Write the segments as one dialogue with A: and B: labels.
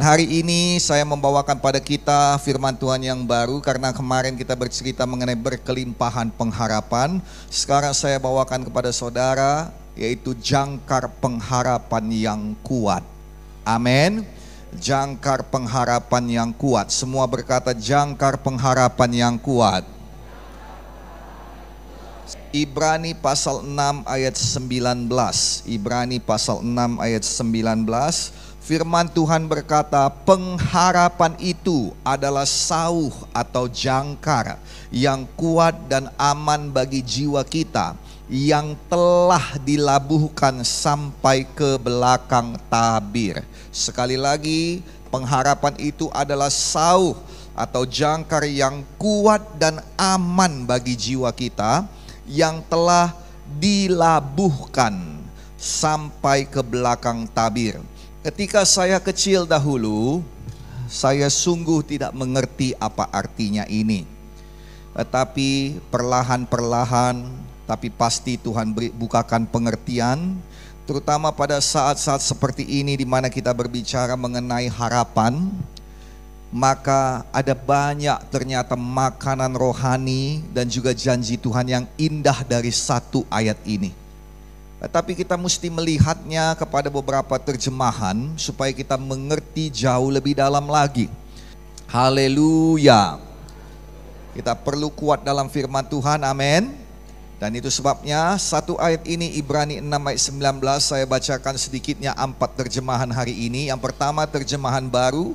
A: Hari ini saya membawakan pada kita firman Tuhan yang baru karena kemarin kita bercerita mengenai berkelimpahan pengharapan. Sekarang saya bawakan kepada saudara yaitu jangkar pengharapan yang kuat. Amin. Jangkar pengharapan yang kuat. Semua berkata jangkar pengharapan yang kuat. Ibrani pasal 6 ayat 19. Ibrani pasal 6 ayat 19. Firman Tuhan berkata, pengharapan itu adalah sauh atau jangkar yang kuat dan aman bagi jiwa kita, yang telah dilabuhkan sampai ke belakang tabir. Sekali lagi, pengharapan itu adalah sauh atau jangkar yang kuat dan aman bagi jiwa kita, yang telah dilabuhkan sampai ke belakang tabir. Ketika saya kecil dahulu, saya sungguh tidak mengerti apa artinya ini. Tetapi perlahan-perlahan, tapi pasti Tuhan bukakan pengertian, terutama pada saat-saat seperti ini di mana kita berbicara mengenai harapan, maka ada banyak ternyata makanan rohani dan juga janji Tuhan yang indah dari satu ayat ini. Tapi kita mesti melihatnya kepada beberapa terjemahan supaya kita mengerti jauh lebih dalam lagi. Haleluya. Kita perlu kuat dalam firman Tuhan, amin. Dan itu sebabnya satu ayat ini Ibrani 6 ayat 19 saya bacakan sedikitnya 4 terjemahan hari ini. Yang pertama terjemahan baru.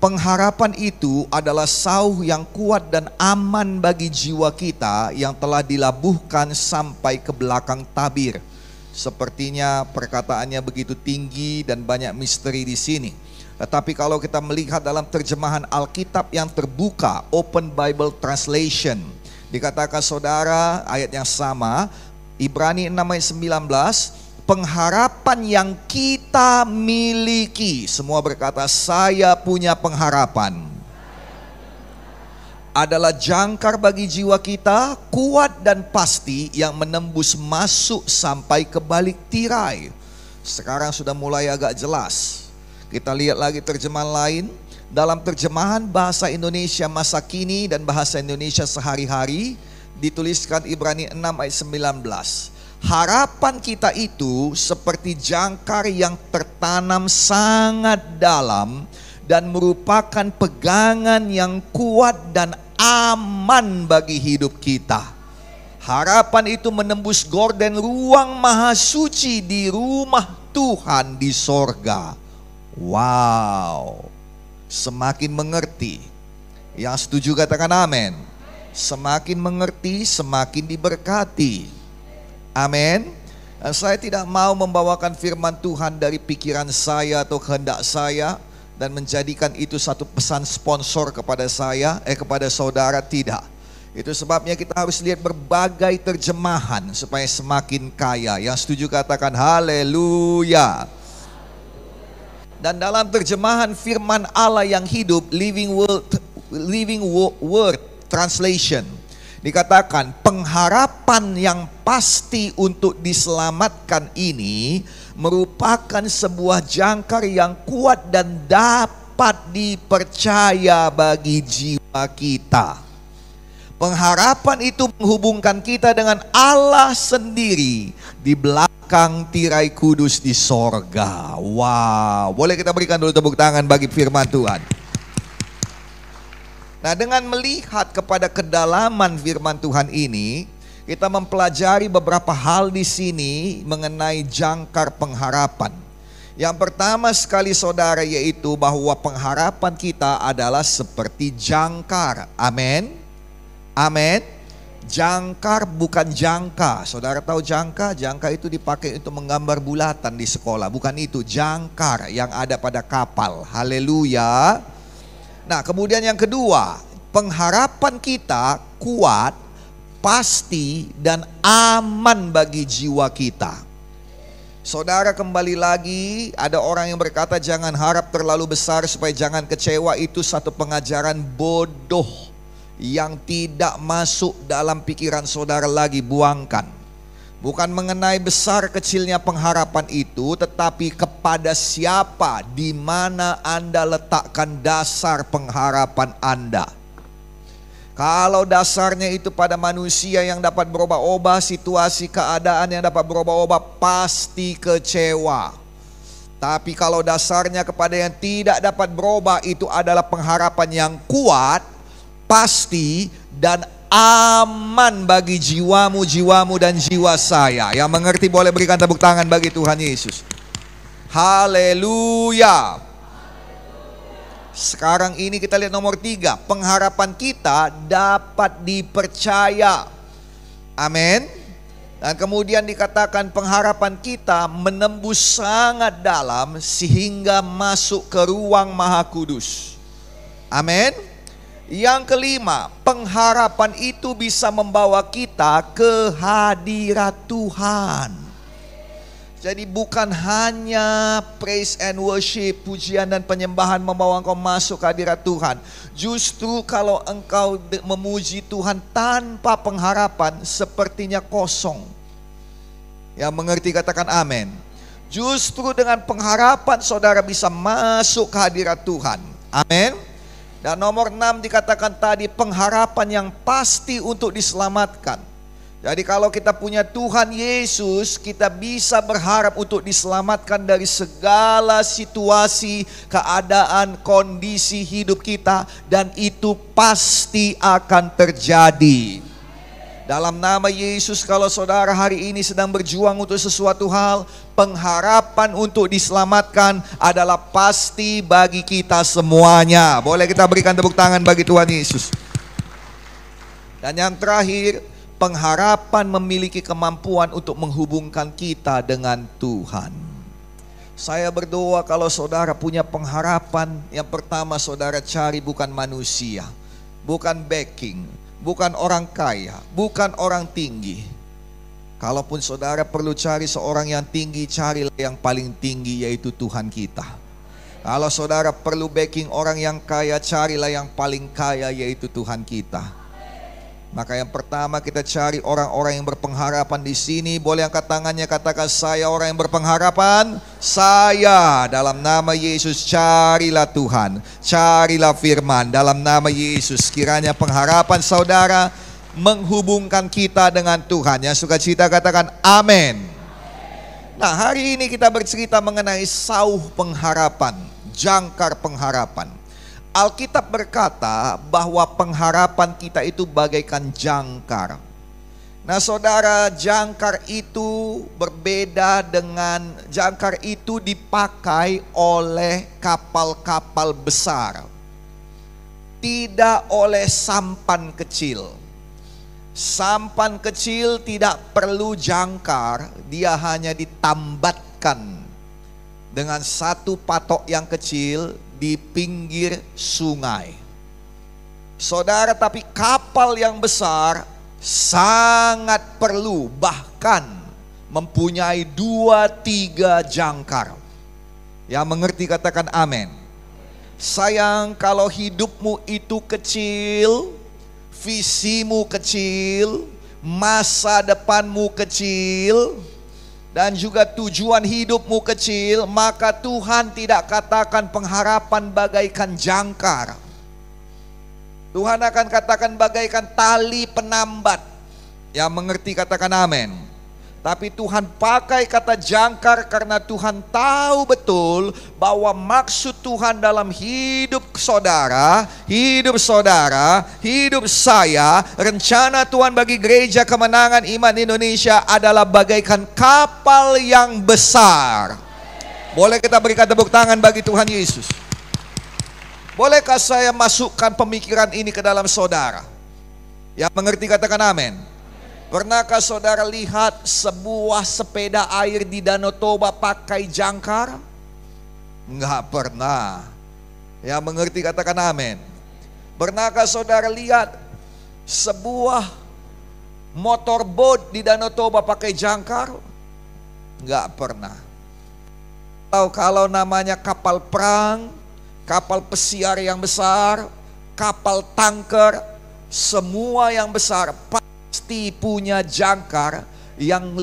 A: Pengharapan itu adalah sauh yang kuat dan aman bagi jiwa kita yang telah dilabuhkan sampai ke belakang tabir. Sepertinya perkataannya begitu tinggi dan banyak misteri di sini. Tetapi kalau kita melihat dalam terjemahan Alkitab yang terbuka, Open Bible Translation, dikatakan saudara ayat yang sama, Ibrani 6 ayat 19, pengharapan yang kita miliki. Semua berkata saya punya pengharapan. Adalah jangkar bagi jiwa kita, kuat dan pasti yang menembus masuk sampai ke balik tirai. Sekarang sudah mulai agak jelas. Kita lihat lagi terjemahan lain. Dalam terjemahan bahasa Indonesia masa kini dan bahasa Indonesia sehari-hari, dituliskan Ibrani 6 ayat 19. Harapan kita itu seperti jangkar yang tertanam sangat dalam dan merupakan pegangan yang kuat dan aman bagi hidup kita. Harapan itu menembus gorden ruang maha suci di rumah Tuhan di sorga. Wow, semakin mengerti. Yang setuju katakan amin. Semakin mengerti, semakin diberkati. Amin. Saya tidak mau membawakan firman Tuhan dari pikiran saya atau kehendak saya dan menjadikan itu satu pesan sponsor kepada saya, kepada saudara, tidak. Itu sebabnya kita harus lihat berbagai terjemahan supaya semakin kaya. Yang setuju katakan haleluya. Dan dalam terjemahan firman Allah yang hidup, Living Word Translation, dikatakan pengharapan yang pasti untuk diselamatkan ini merupakan sebuah jangkar yang kuat dan dapat dipercaya bagi jiwa kita. Pengharapan itu menghubungkan kita dengan Allah sendiri di belakang tirai kudus di sorga. Wow, boleh kita berikan dulu tepuk tangan bagi firman Tuhan. Nah, dengan melihat kepada kedalaman firman Tuhan ini, kita mempelajari beberapa hal di sini mengenai jangkar pengharapan. Yang pertama sekali saudara yaitu bahwa pengharapan kita adalah seperti jangkar. Amin. Amin. Jangkar bukan jangka. Saudara tahu jangka? Jangka itu dipakai untuk menggambar bulatan di sekolah. Bukan itu, jangkar yang ada pada kapal. Haleluya. Nah, kemudian yang kedua, pengharapan kita kuat, pasti dan aman bagi jiwa kita. Saudara, kembali lagi ada orang yang berkata jangan harap terlalu besar supaya jangan kecewa. Itu satu pengajaran bodoh yang tidak masuk dalam pikiran saudara lagi, buangkan. Bukan mengenai besar kecilnya pengharapan itu, tetapi kepada siapa, di mana Anda letakkan dasar pengharapan Anda. Kalau dasarnya itu pada manusia yang dapat berubah-ubah, situasi keadaan yang dapat berubah-ubah, pasti kecewa. Tapi kalau dasarnya kepada yang tidak dapat berubah, itu adalah pengharapan yang kuat, pasti, dan aman bagi jiwamu dan jiwa saya. Yang mengerti boleh berikan tepuk tangan bagi Tuhan Yesus. Haleluya. Sekarang ini kita lihat nomor 3. Pengharapan kita dapat dipercaya. Amin. Dan kemudian dikatakan pengharapan kita menembus sangat dalam sehingga masuk ke ruang Maha Kudus. Amin. Yang kelima, pengharapan itu bisa membawa kita ke hadirat Tuhan. Jadi bukan hanya praise and worship, pujian dan penyembahan membawa engkau masuk ke hadirat Tuhan. Justru kalau engkau memuji Tuhan tanpa pengharapan, sepertinya kosong. Yang mengerti katakan amin. Justru dengan pengharapan saudara bisa masuk ke hadirat Tuhan. Amin. Dan nomor 6 dikatakan tadi, pengharapan yang pasti untuk diselamatkan. Jadi kalau kita punya Tuhan Yesus, kita bisa berharap untuk diselamatkan dari segala situasi, keadaan, kondisi hidup kita. Dan itu pasti akan terjadi. Dalam nama Yesus, kalau saudara hari ini sedang berjuang untuk sesuatu hal, pengharapan untuk diselamatkan adalah pasti bagi kita semuanya. Boleh kita berikan tepuk tangan bagi Tuhan Yesus. Dan yang terakhir, pengharapan memiliki kemampuan untuk menghubungkan kita dengan Tuhan. Saya berdoa kalau saudara punya pengharapan, yang pertama saudara cari bukan manusia, bukan backing, bukan orang kaya, bukan orang tinggi. Kalaupun saudara perlu cari seorang yang tinggi, carilah yang paling tinggi, yaitu Tuhan kita. Kalau saudara perlu backing orang yang kaya, carilah yang paling kaya, yaitu Tuhan kita. Maka yang pertama kita cari orang-orang yang berpengharapan di sini. Boleh angkat tangannya, katakan, saya orang yang berpengharapan. Saya, dalam nama Yesus, carilah Tuhan, carilah firman. Dalam nama Yesus, kiranya pengharapan saudara menghubungkan kita dengan Tuhan. Yang suka cita katakan amin. Nah, hari ini kita bercerita mengenai sauh pengharapan, jangkar pengharapan. Alkitab berkata bahwa pengharapan kita itu bagaikan jangkar. Nah saudara, jangkar itu berbeda dengan, jangkar itu dipakai oleh kapal-kapal besar, tidak oleh sampan kecil. Sampan kecil tidak perlu jangkar, dia hanya ditambatkan dengan satu patok yang kecil di pinggir sungai. Saudara, tapi kapal yang besar sangat perlu, bahkan mempunyai 2-3 jangkar. Yang mengerti katakan amin. Sayang kalau hidupmu itu kecil, visimu kecil, masa depanmu kecil, dan juga tujuan hidupmu kecil, maka Tuhan tidak katakan pengharapan bagaikan jangkar. Tuhan akan katakan bagaikan tali penambat. Yang mengerti katakan amin. Tapi Tuhan pakai kata jangkar karena Tuhan tahu betul bahwa maksud Tuhan dalam hidup saudara, hidup saya, rencana Tuhan bagi Gereja Kemenangan Iman Indonesia adalah bagaikan kapal yang besar. Boleh kita berikan tepuk tangan bagi Tuhan Yesus. Bolehkah saya masukkan pemikiran ini ke dalam saudara? Yang mengerti katakan amin. Pernahkah saudara lihat sebuah sepeda air di Danau Toba pakai jangkar? Enggak pernah. Yang mengerti katakan amin. Pernahkah saudara lihat sebuah motorboat di Danau Toba pakai jangkar? Enggak pernah. Kalau namanya kapal perang, kapal pesiar yang besar, kapal tanker, semua yang besar pasti punya jangkar yang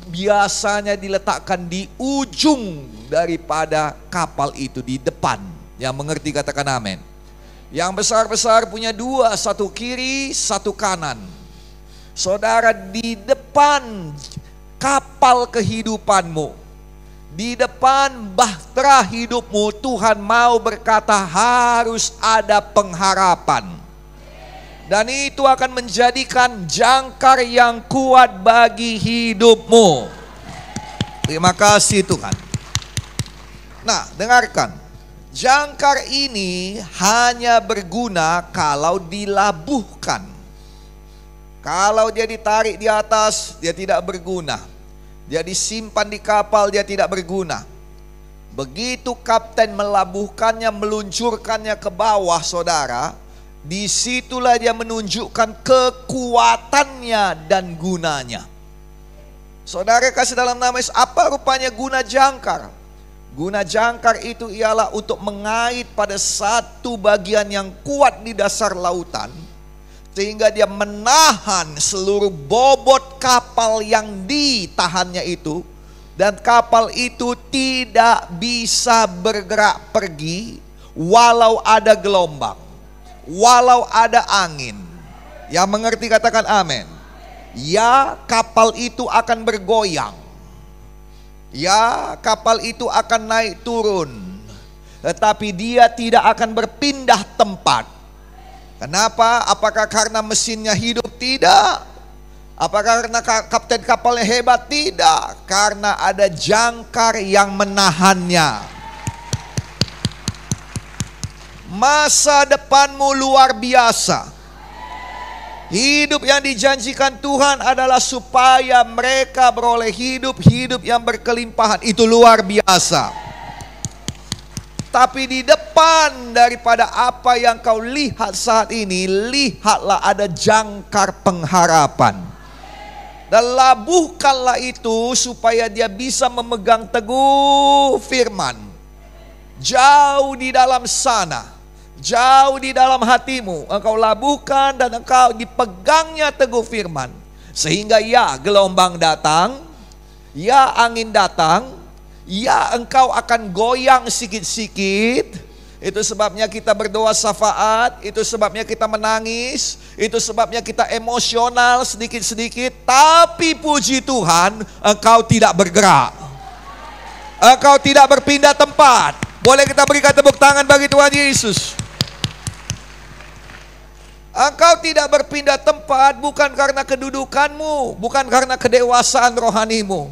A: biasanya diletakkan di ujung daripada kapal itu, di depan. Yang mengerti katakan amin. Yang besar-besar punya dua, satu kiri, satu kanan. Saudara, di depan kapal kehidupanmu, di depan bahtera hidupmu, Tuhan mau berkata harus ada pengharapan. Dan itu akan menjadikan jangkar yang kuat bagi hidupmu. Terima kasih Tuhan. Nah, dengarkan. Jangkar ini hanya berguna kalau dilabuhkan. Kalau dia ditarik di atas, dia tidak berguna. Dia disimpan di kapal, dia tidak berguna. Begitu kapten melabuhkannya, meluncurkannya ke bawah, saudara, disitulah dia menunjukkan kekuatannya dan gunanya. Saudara kasih dalam nama Yesus, apa rupanya guna jangkar? Guna jangkar itu ialah untuk mengait pada satu bagian yang kuat di dasar lautan, sehingga dia menahan seluruh bobot kapal yang ditahannya itu. Dan kapal itu tidak bisa bergerak pergi walau ada gelombang, walau ada angin. Yang mengerti katakan amin. Ya, kapal itu akan bergoyang. Ya, kapal itu akan naik turun. Tetapi dia tidak akan berpindah tempat. Kenapa? Apakah karena mesinnya hidup? Tidak. Apakah karena kapten kapalnya hebat? Tidak. Karena ada jangkar yang menahannya. Masa depanmu luar biasa. Hidup yang dijanjikan Tuhan adalah supaya mereka beroleh hidup yang berkelimpahan. Itu luar biasa. Tapi di depan daripada apa yang kau lihat saat ini, lihatlah ada jangkar pengharapan. Dan labuhkanlah itu supaya dia bisa memegang teguh firman. Jauh di dalam sana, jauh di dalam hatimu, engkau labuhkan dan engkau dipegangnya teguh firman. Sehingga ya gelombang datang, ya angin datang, ya engkau akan goyang sikit-sikit. Itu sebabnya kita berdoa syafaat, itu sebabnya kita menangis, itu sebabnya kita emosional sedikit-sedikit. Tapi puji Tuhan, engkau tidak bergerak, engkau tidak berpindah tempat. Boleh kita berikan tepuk tangan bagi Tuhan Yesus. Engkau tidak berpindah tempat bukan karena kedudukanmu, bukan karena kedewasaan rohanimu,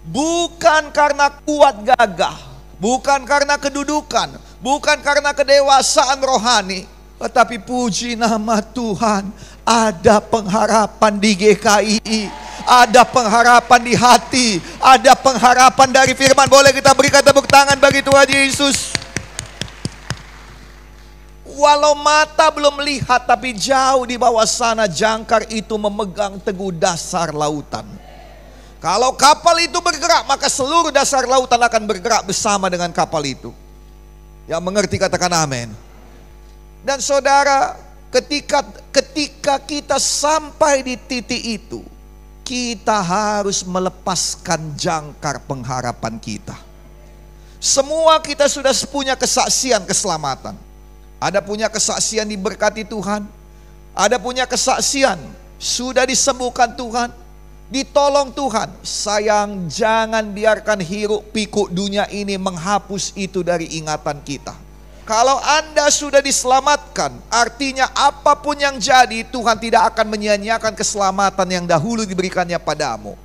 A: bukan karena kuat gagah, bukan karena kedudukan, bukan karena kedewasaan rohani. Tetapi puji nama Tuhan, ada pengharapan di GKI, ada pengharapan di hati, ada pengharapan dari firman. Boleh kita berikan tepuk tangan bagi Tuhan Yesus. Walau mata belum melihat, tapi jauh di bawah sana jangkar itu memegang teguh dasar lautan. Kalau kapal itu bergerak, maka seluruh dasar lautan akan bergerak bersama dengan kapal itu. Yang mengerti katakan amin. Dan saudara, ketika kita sampai di titik itu, kita harus melepaskan jangkar pengharapan kita. Semua kita sudah punya kesaksian keselamatan. Ada punya kesaksian diberkati Tuhan. Ada punya kesaksian sudah disembuhkan Tuhan, ditolong Tuhan. Sayang, jangan biarkan hiruk pikuk dunia ini menghapus itu dari ingatan kita. Kalau Anda sudah diselamatkan, artinya apapun yang jadi, Tuhan tidak akan menyia-nyiakan keselamatan yang dahulu diberikannya padamu.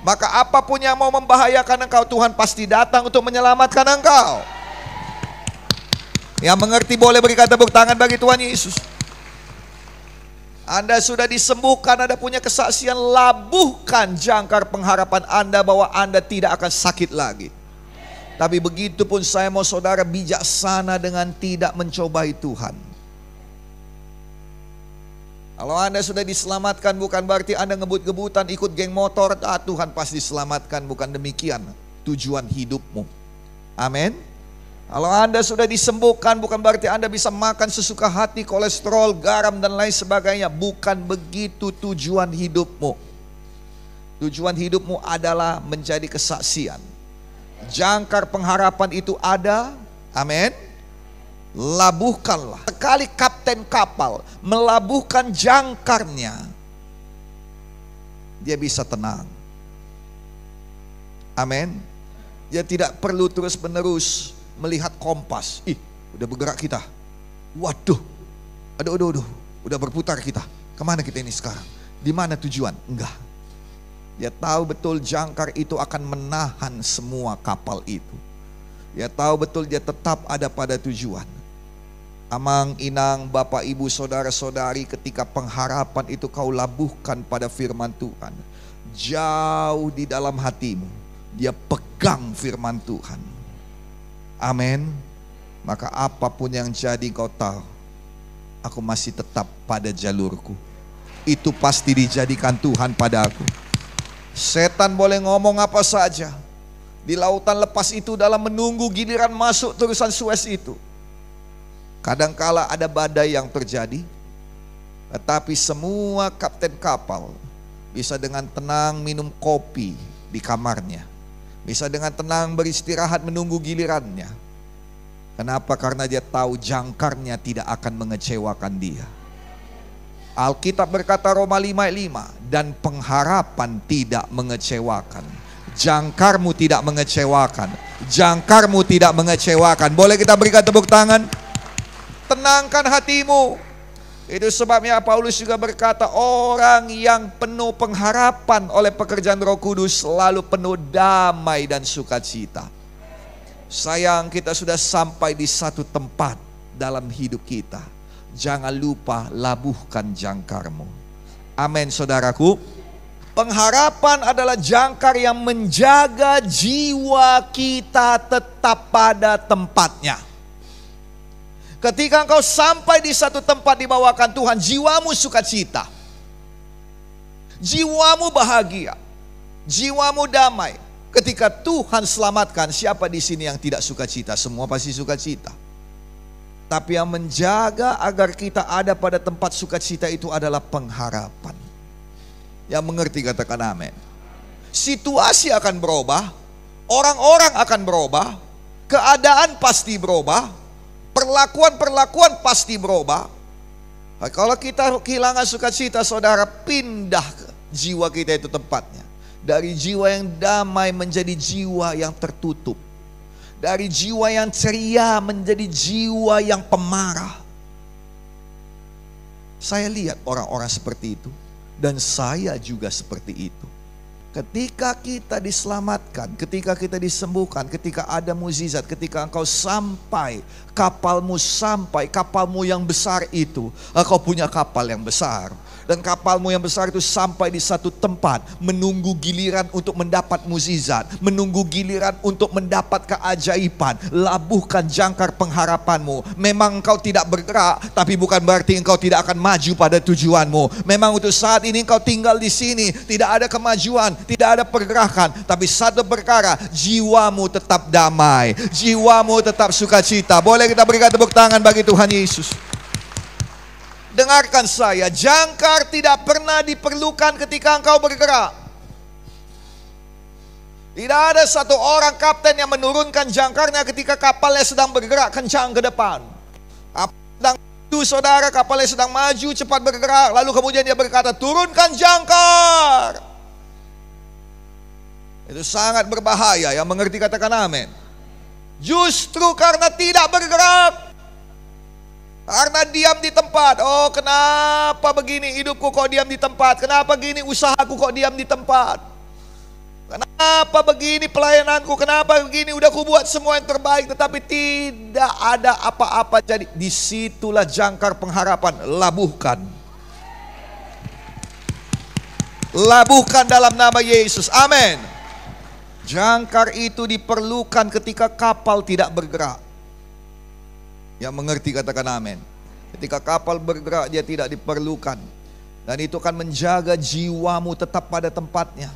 A: Maka apapun yang mau membahayakan engkau, Tuhan pasti datang untuk menyelamatkan engkau. Yang mengerti boleh berikan tepuk tangan bagi Tuhan Yesus. Anda sudah disembuhkan, Anda punya kesaksian, labuhkan jangkar pengharapan Anda bahwa Anda tidak akan sakit lagi. Tapi begitu pun saya mau saudara bijaksana dengan tidak mencobai Tuhan. Kalau Anda sudah diselamatkan bukan berarti Anda ngebut-ngebutan ikut geng motor. Tuhan pasti selamatkan, bukan demikian tujuan hidupmu. Amin. Kalau Anda sudah disembuhkan bukan berarti Anda bisa makan sesuka hati, kolesterol, garam dan lain sebagainya. Bukan begitu tujuan hidupmu. Tujuan hidupmu adalah menjadi kesaksian. Jangkar pengharapan itu ada, amin. Labuhkanlah. Sekali kapten kapal melabuhkan jangkarnya, dia bisa tenang. Amin. Dia tidak perlu terus menerus melihat kompas. Ih, udah bergerak kita. Waduh, aduh, udah berputar kita. Kemana kita ini sekarang? Di mana tujuan? Enggak. Dia tahu betul jangkar itu akan menahan semua kapal itu. Dia tahu betul dia tetap ada pada tujuan. Amang, inang, bapak, ibu, saudara-saudari, ketika pengharapan itu kau labuhkan pada firman Tuhan, jauh di dalam hatimu, dia pegang firman Tuhan. Amin. Maka apapun yang jadi kau tahu, aku masih tetap pada jalurku. Itu pasti dijadikan Tuhan padaku. Setan boleh ngomong apa saja. Di lautan lepas itu dalam menunggu giliran masuk terusan Suez itu. Kadangkala ada badai yang terjadi, tetapi semua kapten kapal bisa dengan tenang minum kopi di kamarnya. Bisa dengan tenang beristirahat menunggu gilirannya. Kenapa? Karena dia tahu jangkarnya tidak akan mengecewakan dia. Alkitab berkata Roma 5:5, dan pengharapan tidak mengecewakan. Jangkarmu tidak mengecewakan. Jangkarmu tidak mengecewakan. Boleh kita berikan tepuk tangan? Tenangkan hatimu. Itu sebabnya Paulus juga berkata, orang yang penuh pengharapan oleh pekerjaan Roh Kudus selalu penuh damai dan sukacita. Sayang, kita sudah sampai di satu tempat dalam hidup kita. Jangan lupa labuhkan jangkarmu. Amin, saudaraku. Pengharapan adalah jangkar yang menjaga jiwa kita tetap pada tempatnya. Ketika engkau sampai di satu tempat dibawakan Tuhan, jiwamu sukacita, jiwamu bahagia, jiwamu damai. Ketika Tuhan selamatkan, siapa di sini yang tidak sukacita? Semua pasti sukacita. Tapi yang menjaga agar kita ada pada tempat sukacita itu adalah pengharapan. Yang mengerti katakan amin. Situasi akan berubah, orang-orang akan berubah, keadaan pasti berubah, perlakuan-perlakuan pasti berubah. Nah, kalau kita kehilangan sukacita, saudara, pindah ke jiwa kita itu tempatnya. Dari jiwa yang damai menjadi jiwa yang tertutup. Dari jiwa yang ceria menjadi jiwa yang pemarah. Saya lihat orang-orang seperti itu. Dan saya juga seperti itu. Ketika kita diselamatkan, ketika kita disembuhkan, ketika ada mukjizat, ketika engkau sampai, kapalmu yang besar itu, engkau punya kapal yang besar. Dan kapalmu yang besar itu sampai di satu tempat, menunggu giliran untuk mendapat mukjizat, menunggu giliran untuk mendapat keajaiban. Labuhkan jangkar pengharapanmu. Memang engkau tidak bergerak, tapi bukan berarti engkau tidak akan maju pada tujuanmu. Memang untuk saat ini engkau tinggal di sini, tidak ada kemajuan, tidak ada pergerakan, tapi satu perkara, jiwamu tetap damai, jiwamu tetap sukacita. Boleh kita berikan tepuk tangan bagi Tuhan Yesus. Dengarkan saya, jangkar tidak pernah diperlukan ketika engkau bergerak. Tidak ada satu orang kapten yang menurunkan jangkarnya ketika kapalnya sedang bergerak kencang ke depan. Sedang itu saudara, kapalnya sedang maju cepat bergerak, lalu kemudian dia berkata, turunkan jangkar. Itu sangat berbahaya. Yang mengerti katakan amin. Justru karena tidak bergerak, karena diam di tempat. Oh, kenapa begini hidupku kok diam di tempat? Kenapa begini usahaku kok diam di tempat? Kenapa begini pelayananku? Kenapa begini? Udah ku buat semua yang terbaik, tetapi tidak ada apa-apa. Jadi disitulah jangkar pengharapan. Labuhkan. Labuhkan dalam nama Yesus. Amin. Jangkar itu diperlukan ketika kapal tidak bergerak. Yang mengerti katakan amin. Ketika kapal bergerak dia tidak diperlukan. Dan itu akan menjaga jiwamu tetap pada tempatnya.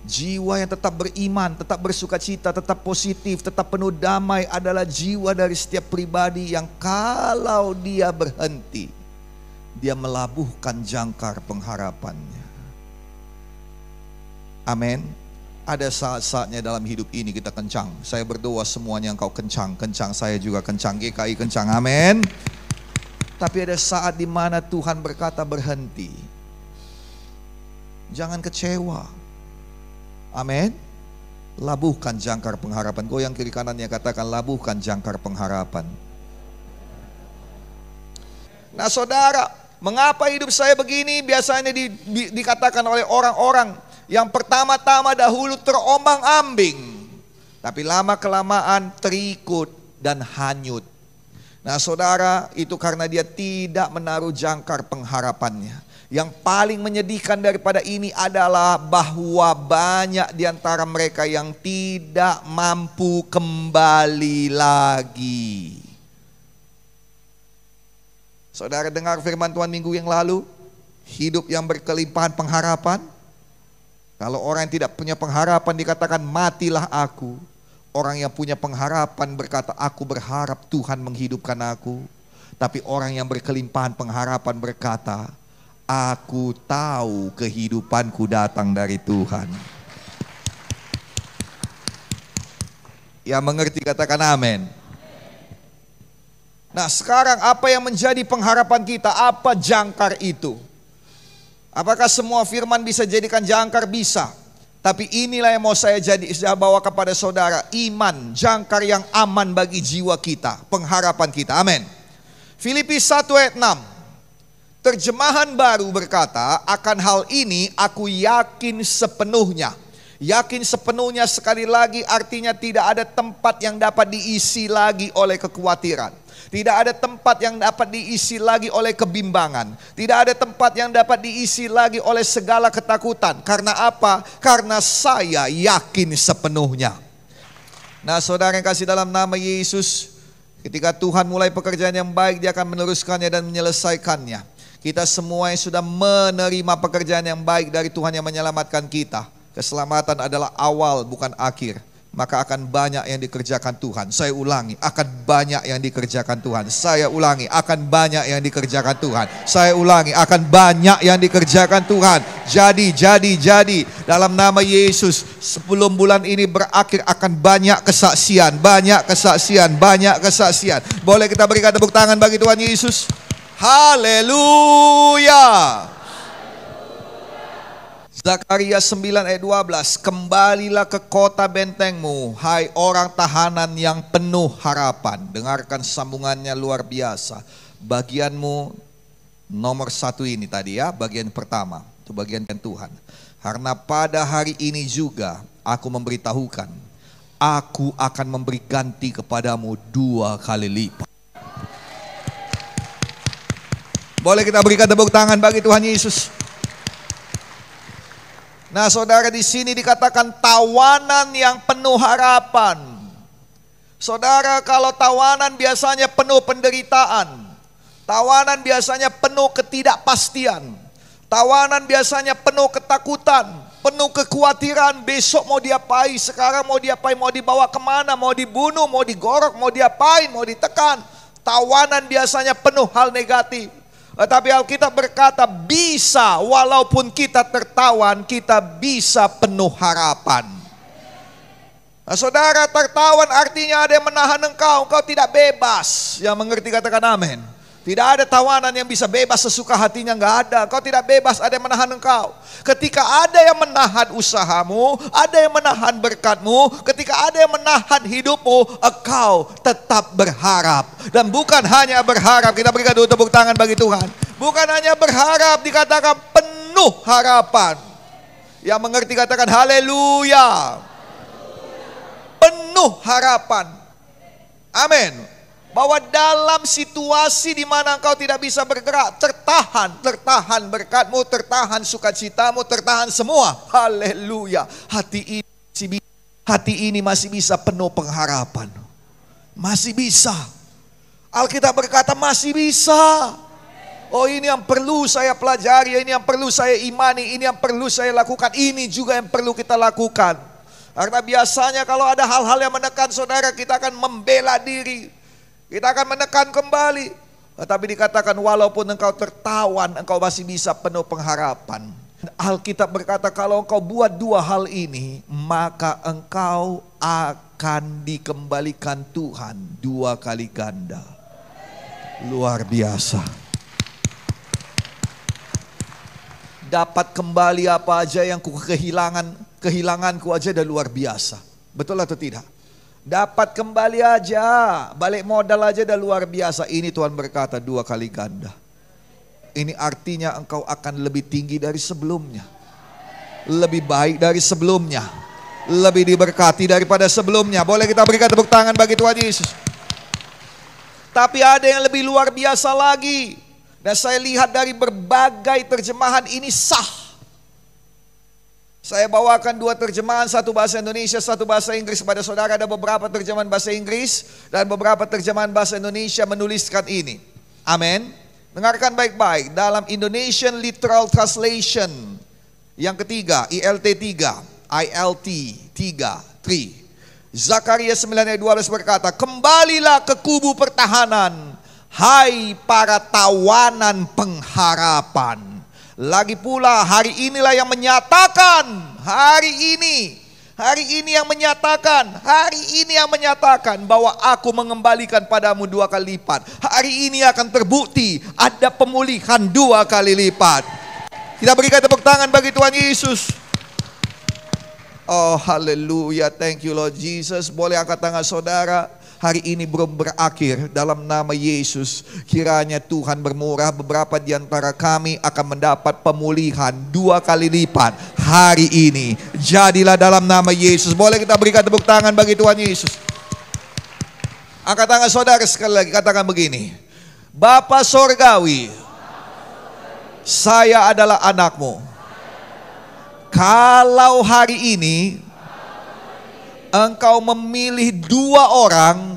A: Jiwa yang tetap beriman, tetap bersukacita, tetap positif, tetap penuh damai adalah jiwa dari setiap pribadi yang kalau dia berhenti, dia melabuhkan jangkar pengharapannya. Amin. Ada saat-saatnya dalam hidup ini kita kencang. Saya berdoa semuanya engkau kencang. Kencang, saya juga kencang. GKI kencang, amin. Tapi ada saat di mana Tuhan berkata berhenti. Jangan kecewa. Amin. Labuhkan jangkar pengharapan. Goyang kiri kanannya, katakan labuhkan jangkar pengharapan. Nah saudara, mengapa hidup saya begini? Biasanya dikatakan oleh orang-orang yang pertama-tama dahulu terombang-ambing, tapi lama-kelamaan terikut dan hanyut. Nah saudara, itu karena dia tidak menaruh jangkar pengharapannya. Yang paling menyedihkan daripada ini adalah bahwa banyak di antara mereka yang tidak mampu kembali lagi. Saudara dengar firman Tuhan minggu yang lalu, hidup yang berkelimpahan pengharapan. Kalau orang yang tidak punya pengharapan dikatakan matilah aku. Orang yang punya pengharapan berkata aku berharap Tuhan menghidupkan aku. Tapi orang yang berkelimpahan pengharapan berkata aku tahu kehidupanku datang dari Tuhan. Yang mengerti katakan amin. Nah sekarang apa yang menjadi pengharapan kita? Apa jangkar itu? Apakah semua firman bisa jadikan jangkar? Bisa. Tapi inilah yang mau saya bawa kepada saudara. Iman, jangkar yang aman bagi jiwa kita. Pengharapan kita, amin. Filipi 1 ayat 6. Terjemahan baru berkata, akan hal ini aku yakin sepenuhnya. Yakin sepenuhnya sekali lagi artinya tidak ada tempat yang dapat diisi lagi oleh kekhawatiran. Tidak ada tempat yang dapat diisi lagi oleh kebimbangan. Tidak ada tempat yang dapat diisi lagi oleh segala ketakutan. Karena apa? Karena saya yakin sepenuhnya. Nah saudara yang kasih dalam nama Yesus, ketika Tuhan mulai pekerjaan yang baik, Dia akan meneruskannya dan menyelesaikannya. Kita semua yang sudah menerima pekerjaan yang baik dari Tuhan yang menyelamatkan kita. Keselamatan adalah awal bukan akhir. Maka akan banyak yang dikerjakan Tuhan. Saya ulangi, akan banyak yang dikerjakan Tuhan. Saya ulangi, akan banyak yang dikerjakan Tuhan. Saya ulangi, akan banyak yang dikerjakan Tuhan. Jadi dalam nama Yesus, sebelum bulan ini berakhir akan banyak kesaksian, banyak kesaksian, banyak kesaksian. Boleh kita berikan tepuk tangan bagi Tuhan Yesus? Haleluya. Zakaria 9 ayat 12. Kembalilah ke kota bentengmu, hai orang tahanan yang penuh harapan. Dengarkan sambungannya luar biasa. Bagianmu nomor 1 ini tadi ya, bagian pertama. Itu bagian Tuhan. Karena pada hari ini juga aku memberitahukan, aku akan memberi ganti kepadamu 2 kali lipat. Boleh kita berikan tepuk tangan bagi Tuhan Yesus. Nah saudara, di sini dikatakan tawanan yang penuh harapan. Saudara, kalau tawanan biasanya penuh penderitaan. Tawanan biasanya penuh ketidakpastian. Tawanan biasanya penuh ketakutan, penuh kekhawatiran. Besok mau diapain, sekarang mau diapain, mau dibawa kemana, mau dibunuh, mau digorok, mau diapain, mau ditekan. Tawanan biasanya penuh hal negatif. Tetapi Alkitab berkata bisa, walaupun kita tertawan, kita bisa penuh harapan. Nah, saudara, tertawan artinya ada yang menahan engkau tidak bebas. Yang mengerti katakan amin. Tidak ada tawanan yang bisa bebas sesuka hatinya, enggak ada. Kau tidak bebas, ada yang menahan engkau. Ketika ada yang menahan usahamu, ada yang menahan berkatmu, ketika ada yang menahan hidupmu, engkau tetap berharap. Dan bukan hanya berharap, kita berikan dulu tepuk tangan bagi Tuhan. Bukan hanya berharap, dikatakan penuh harapan. Yang mengerti katakan haleluya. Penuh harapan. Amin. Bahwa dalam situasi di mana engkau tidak bisa bergerak, tertahan berkatmu, tertahan sukacitamu, tertahan semua. Haleluya. Hati ini masih bisa penuh pengharapan. Masih bisa. Alkitab berkata masih bisa. Oh, ini yang perlu saya pelajari, ini yang perlu saya imani, ini yang perlu saya lakukan, ini juga yang perlu kita lakukan. Karena biasanya kalau ada hal-hal yang menekan saudara, kita akan membela diri. Kita akan menekan kembali. Tetapi dikatakan walaupun engkau tertawan, engkau masih bisa penuh pengharapan. Alkitab berkata kalau engkau buat dua hal ini, maka engkau akan dikembalikan Tuhan dua kali ganda. Luar biasa. Dapat kembali apa aja yang ku kehilanganku aja udah luar biasa. Betul atau tidak? Dapat kembali aja, balik modal aja udah luar biasa. Ini Tuhan berkata dua kali ganda. Ini artinya engkau akan lebih tinggi dari sebelumnya. Lebih baik dari sebelumnya. Lebih diberkati daripada sebelumnya. Boleh kita berikan tepuk tangan bagi Tuhan Yesus. Tapi ada yang lebih luar biasa lagi. Dan saya lihat dari berbagai terjemahan ini sah. Saya bawakan dua terjemahan, satu bahasa Indonesia, satu bahasa Inggris kepada saudara. Ada beberapa terjemahan bahasa Inggris dan beberapa terjemahan bahasa Indonesia menuliskan ini. Amin. Dengarkan baik-baik. Dalam Indonesian Literal Translation yang ketiga, ILT 3, Zakaria 9 ayat 12 berkata, kembalilah ke kubu pertahanan, hai para tawanan pengharapan. Lagi pula hari inilah yang menyatakan, hari ini yang menyatakan bahwa aku mengembalikan padamu dua kali lipat. Hari ini akan terbukti ada pemulihan dua kali lipat. Kita berikan tepuk tangan bagi Tuhan Yesus. Oh haleluya, thank you Lord Jesus. Boleh angkat tangan saudara. Hari ini belum berakhir. Dalam nama Yesus, kiranya Tuhan bermurah, beberapa di antara kami akan mendapat pemulihan dua kali lipat hari ini. Jadilah dalam nama Yesus. Boleh kita berikan tepuk tangan bagi Tuhan Yesus. Angkat tangan saudara sekali lagi, katakan begini. Bapa Sorgawi, saya adalah anakmu. Kalau hari ini engkau memilih dua orang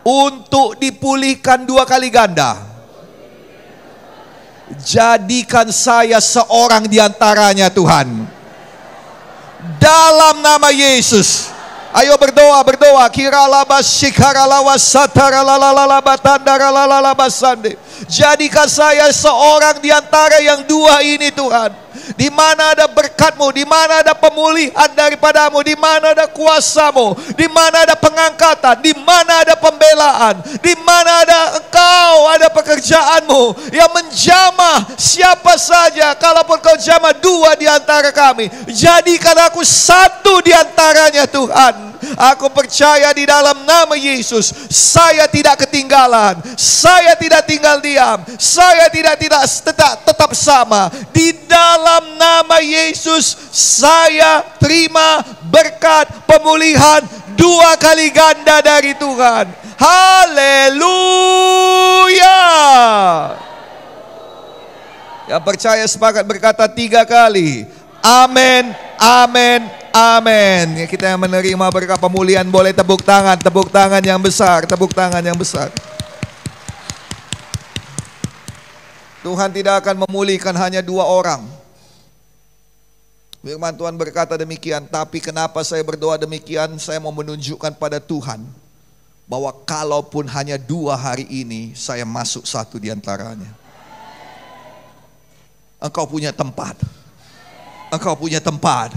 A: untuk dipulihkan dua kali ganda, jadikan saya seorang di antaranya Tuhan. Dalam nama Yesus. Ayo berdoa. Jadikan saya seorang di antara yang dua ini Tuhan. Di mana ada berkat-Mu, di mana ada pemulihan daripadamu, di mana ada kuasa-Mu, di mana ada pengangkatan, di mana ada pembelaan, di mana ada Engkau, ada pekerjaan-Mu yang menjamah siapa saja. Kalaupun Kau jamah dua di antara kami, jadikan aku satu di antaranya Tuhan. Aku percaya di dalam nama Yesus, saya tidak ketinggalan, saya tidak tinggal diam, saya tidak tetap sama. Di dalam nama Yesus, saya terima berkat pemulihan dua kali ganda dari Tuhan. Haleluya. Yang percaya sepakat berkata 3 kali. Amin, amin, amin. Kita yang menerima berkat pemulihan boleh tepuk tangan yang besar, tepuk tangan yang besar. Tuhan tidak akan memulihkan hanya 2 orang. Firman Tuhan berkata demikian. Tapi kenapa saya berdoa demikian? Saya mau menunjukkan pada Tuhan bahwa kalaupun hanya 2 hari ini, saya masuk satu di antaranya. Engkau punya tempat. Engkau punya tempat.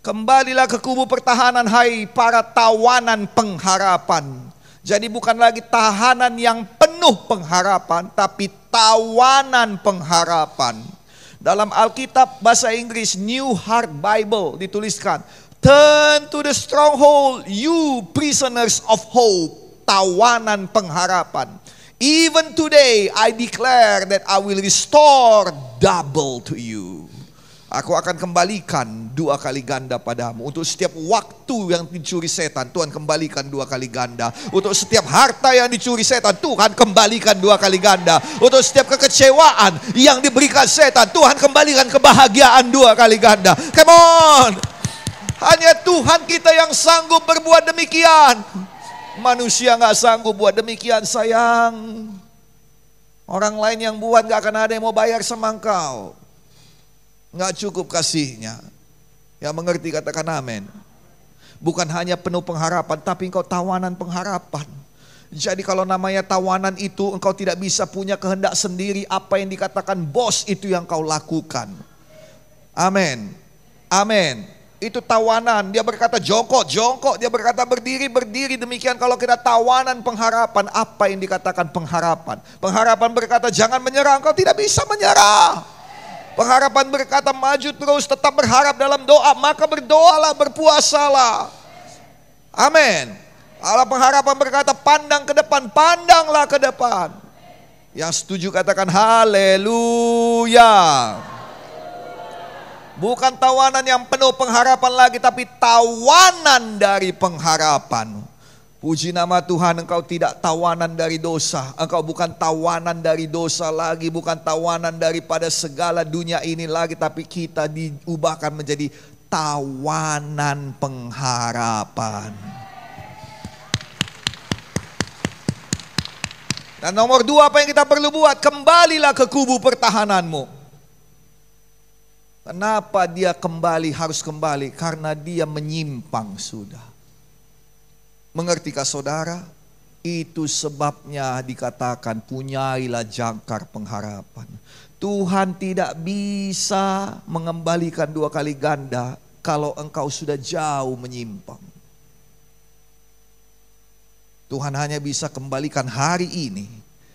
A: Kembalilah ke kubu pertahanan, hai para tawanan pengharapan. Jadi bukan lagi tahanan yang penuh pengharapan, tapi tawanan pengharapan. Dalam Alkitab bahasa Inggris New Heart Bible dituliskan, turn to the stronghold, you prisoners of hope. Tawanan pengharapan. Even today I declare that I will restore double to you. Aku akan kembalikan 2 kali ganda padamu. Untuk setiap waktu yang dicuri setan, Tuhan kembalikan 2 kali ganda. Untuk setiap harta yang dicuri setan, Tuhan kembalikan 2 kali ganda. Untuk setiap kekecewaan yang diberikan setan, Tuhan kembalikan kebahagiaan 2 kali ganda. Come on. Hanya Tuhan kita yang sanggup berbuat demikian. Manusia gak sanggup buat demikian, sayang. Orang lain yang buat gak akan ada yang mau bayar sama engkau. Gak cukup kasihnya. Yang mengerti katakan amin. Bukan hanya penuh pengharapan, tapi engkau tawanan pengharapan. Jadi kalau namanya tawanan itu, engkau tidak bisa punya kehendak sendiri. Apa yang dikatakan bos itu yang kau lakukan. Amin. Amin. Itu tawanan. Dia berkata jongkok, jongkok. Dia berkata berdiri, berdiri. Demikian kalau kita tawanan pengharapan. Apa yang dikatakan pengharapan? Pengharapan berkata jangan menyerah. Engkau tidak bisa menyerah. Pengharapan berkata maju terus, tetap berharap dalam doa. Maka berdoalah, berpuasalah. Amin. Allah pengharapan berkata pandang ke depan, pandanglah ke depan. Yang setuju katakan haleluya. Bukan tawanan yang penuh pengharapan lagi, tapi tawanan dari pengharapan. Puji nama Tuhan, engkau tidak tawanan dari dosa. Engkau bukan tawanan dari dosa lagi, bukan tawanan daripada segala dunia ini lagi, tapi kita diubahkan menjadi tawanan pengharapan. Dan nomor 2, apa yang kita perlu buat? Kembalilah ke kubu pertahananmu. Kenapa dia kembali, harus kembali? Karena dia menyimpang sudah. Mengertikah saudara? Itu sebabnya dikatakan punyailah jangkar pengharapan. Tuhan tidak bisa mengembalikan 2 kali ganda kalau engkau sudah jauh menyimpang. Tuhan hanya bisa kembalikan hari ini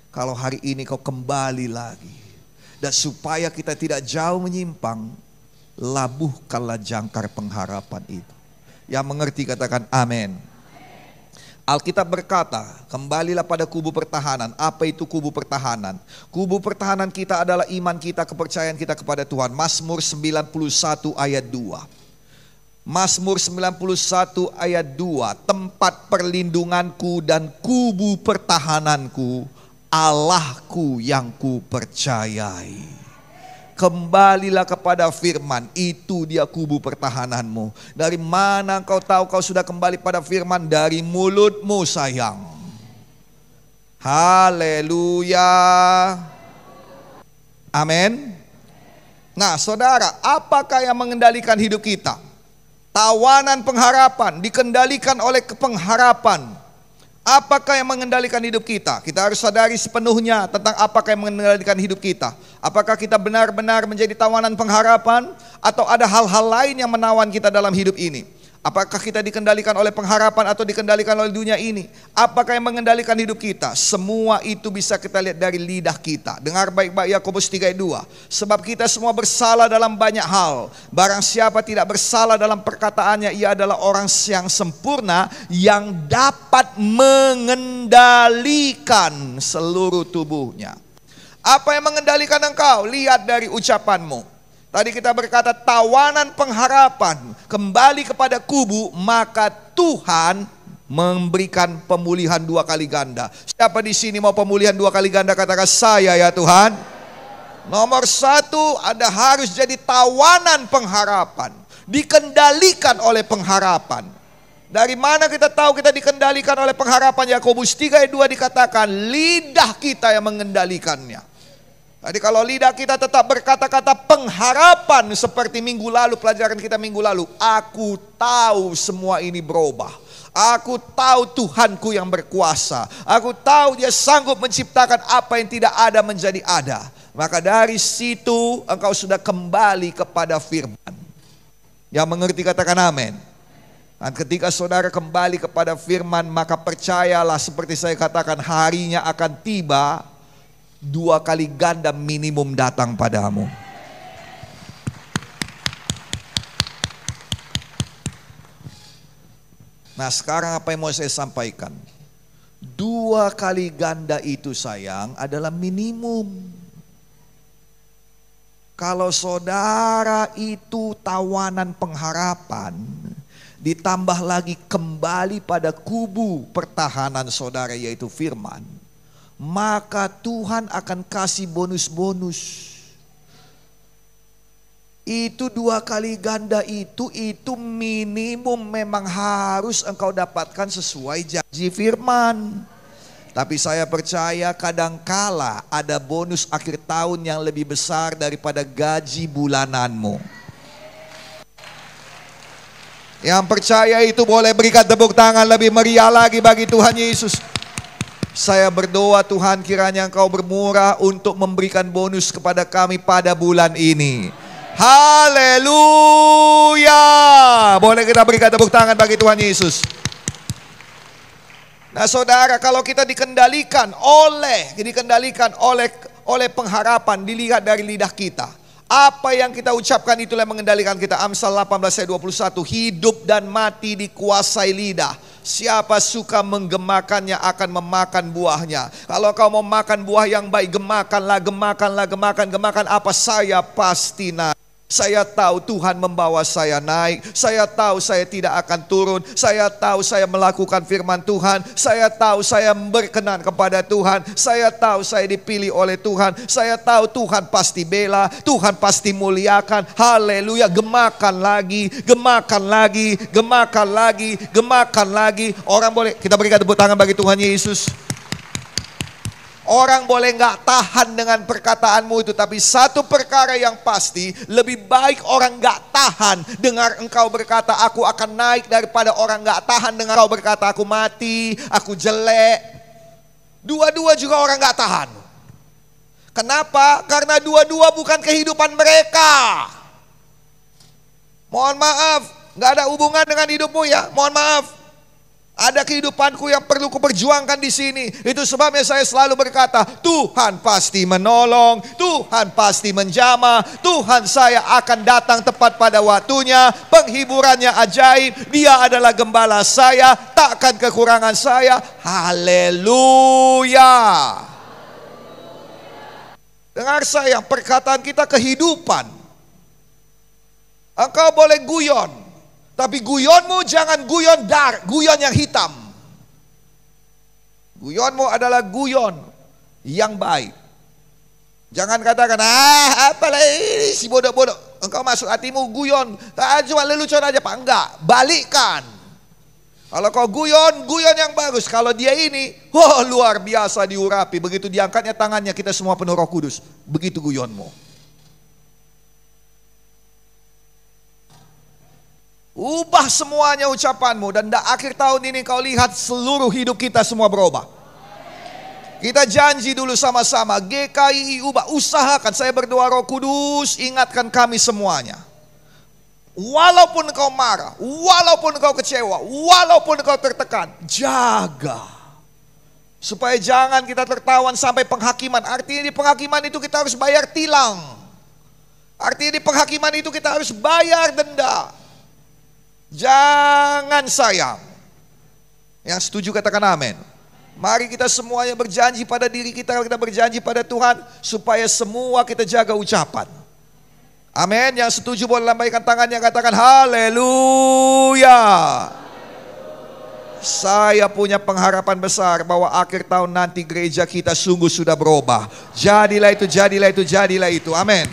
A: kalau hari ini kau kembali lagi. Dan supaya kita tidak jauh menyimpang, labuhkanlah jangkar pengharapan itu. Yang mengerti katakan amin. Alkitab berkata, kembalilah pada kubu pertahanan. Apa itu kubu pertahanan? Kubu pertahanan kita adalah iman kita, kepercayaan kita kepada Tuhan. Mazmur 91 ayat 2. Mazmur 91 ayat 2, tempat perlindunganku dan kubu pertahananku, Allahku yang ku percayai. Kembalilah kepada firman, itu dia kubu pertahananmu. Dari mana engkau tahu kau sudah kembali pada firman? Dari mulutmu sayang. Haleluya. Amin. Nah saudara, apakah yang mengendalikan hidup kita? Tawanan pengharapan dikendalikan oleh pengharapan. Apakah yang mengendalikan hidup kita? Kita harus sadari sepenuhnya tentang apakah yang mengendalikan hidup kita. Apakah kita benar-benar menjadi tawanan pengharapan atau ada hal-hal lain yang menawan kita dalam hidup ini? Apakah kita dikendalikan oleh pengharapan atau dikendalikan oleh dunia ini? Apakah yang mengendalikan hidup kita? Semua itu bisa kita lihat dari lidah kita. Dengar baik-baik Yakobus 3:2. Sebab kita semua bersalah dalam banyak hal. Barang siapa tidak bersalah dalam perkataannya, ia adalah orang yang sempurna, yang dapat mengendalikan seluruh tubuhnya. Apa yang mengendalikan engkau? Lihat dari ucapanmu. Tadi kita berkata tawanan pengharapan kembali kepada kubu, maka Tuhan memberikan pemulihan 2 kali ganda. Siapa di sini mau pemulihan 2 kali ganda? Katakan saya ya Tuhan. Nomor 1, Anda harus jadi tawanan pengharapan, dikendalikan oleh pengharapan. Dari mana kita tahu kita dikendalikan oleh pengharapan? Yakobus 3:2 dikatakan lidah kita yang mengendalikannya. Jadi kalau lidah kita tetap berkata-kata pengharapan seperti minggu lalu, pelajaran kita minggu lalu. Aku tahu semua ini berubah. Aku tahu Tuhanku yang berkuasa. Aku tahu dia sanggup menciptakan apa yang tidak ada menjadi ada. Maka dari situ engkau sudah kembali kepada firman. Yang mengerti katakan amin. Dan ketika saudara kembali kepada firman, maka percayalah seperti saya katakan, harinya akan tiba 2 kali ganda minimum datang padamu. Nah sekarang apa yang mau saya sampaikan? 2 kali ganda itu sayang adalah minimum. Kalau saudara itu tawanan pengharapan, ditambah lagi kembali pada kubu pertahanan saudara yaitu firman, maka Tuhan akan kasih bonus-bonus. Itu 2 kali ganda itu minimum memang harus engkau dapatkan sesuai janji firman. Tapi saya percaya kadangkala ada bonus akhir tahun yang lebih besar daripada gaji bulananmu. Yang percaya itu boleh berikan tepuk tangan lebih meriah lagi bagi Tuhan Yesus. Saya berdoa Tuhan kiranya Engkau bermurah untuk memberikan bonus kepada kami pada bulan ini. Haleluya. Boleh kita berikan tepuk tangan bagi Tuhan Yesus. Nah saudara, kalau kita dikendalikan oleh pengharapan, dilihat dari lidah kita. Apa yang kita ucapkan itulah yang mengendalikan kita. Amsal 18 ayat 21, hidup dan mati dikuasai lidah. Siapa suka menggemakannya akan memakan buahnya. Kalau kau mau makan buah yang baik, gemakan apa? Saya pasti naik. Saya tahu Tuhan membawa saya naik. Saya tahu saya tidak akan turun. Saya tahu saya melakukan firman Tuhan. Saya tahu saya berkenan kepada Tuhan. Saya tahu saya dipilih oleh Tuhan. Saya tahu Tuhan pasti bela. Tuhan pasti muliakan. Haleluya. Gemakan lagi. Orang boleh, kita berikan tepuk tangan bagi Tuhan Yesus. Orang boleh nggak tahan dengan perkataanmu itu, tapi satu perkara yang pasti, lebih baik orang nggak tahan dengar engkau berkata aku akan naik, daripada orang nggak tahan dengar engkau berkata aku mati, aku jelek. Dua-dua juga orang nggak tahan. Kenapa? Karena dua-dua bukan kehidupan mereka. Mohon maaf, nggak ada hubungan dengan hidupmu ya. Mohon maaf. Ada kehidupanku yang perlu kuperjuangkan di sini. Itu sebabnya saya selalu berkata, Tuhan pasti menolong, Tuhan pasti menjamah, Tuhan saya akan datang tepat pada waktunya, penghiburannya ajaib, Dia adalah gembala saya, takkan kekurangan saya. Haleluya. Dengar sayang, perkataan kita kehidupan. Engkau boleh guyon, tapi guyonmu jangan guyon yang hitam. Guyonmu adalah guyon yang baik. Jangan katakan, apalah ini si bodoh-bodoh. Engkau masuk hatimu guyon, cuma lelucon aja Pak. Enggak, balikkan. Kalau kau guyon yang bagus. Kalau dia ini, luar biasa diurapi. Begitu diangkatnya tangannya, kita semua penuh Roh Kudus. Begitu guyonmu. Ubah semuanya ucapanmu, dan akhir tahun ini kau lihat seluruh hidup kita semua berubah. Kita janji dulu sama-sama, GKI ubah, usahakan. Saya berdoa Roh Kudus ingatkan kami semuanya. Walaupun kau marah, walaupun kau kecewa, walaupun kau tertekan, jaga. Supaya jangan kita tertawan sampai penghakiman. Artinya di penghakiman itu kita harus bayar tilang. Artinya di penghakiman itu kita harus bayar denda. Jangan sayang. Yang setuju katakan amin. Mari kita semuanya berjanji pada diri kita, kita berjanji pada Tuhan, supaya semua kita jaga ucapan. Amin. Yang setuju boleh lambaikan tangannya, katakan haleluya. Saya punya pengharapan besar bahwa akhir tahun nanti gereja kita sungguh sudah berubah. Jadilah itu, jadilah itu, jadilah itu. Amin.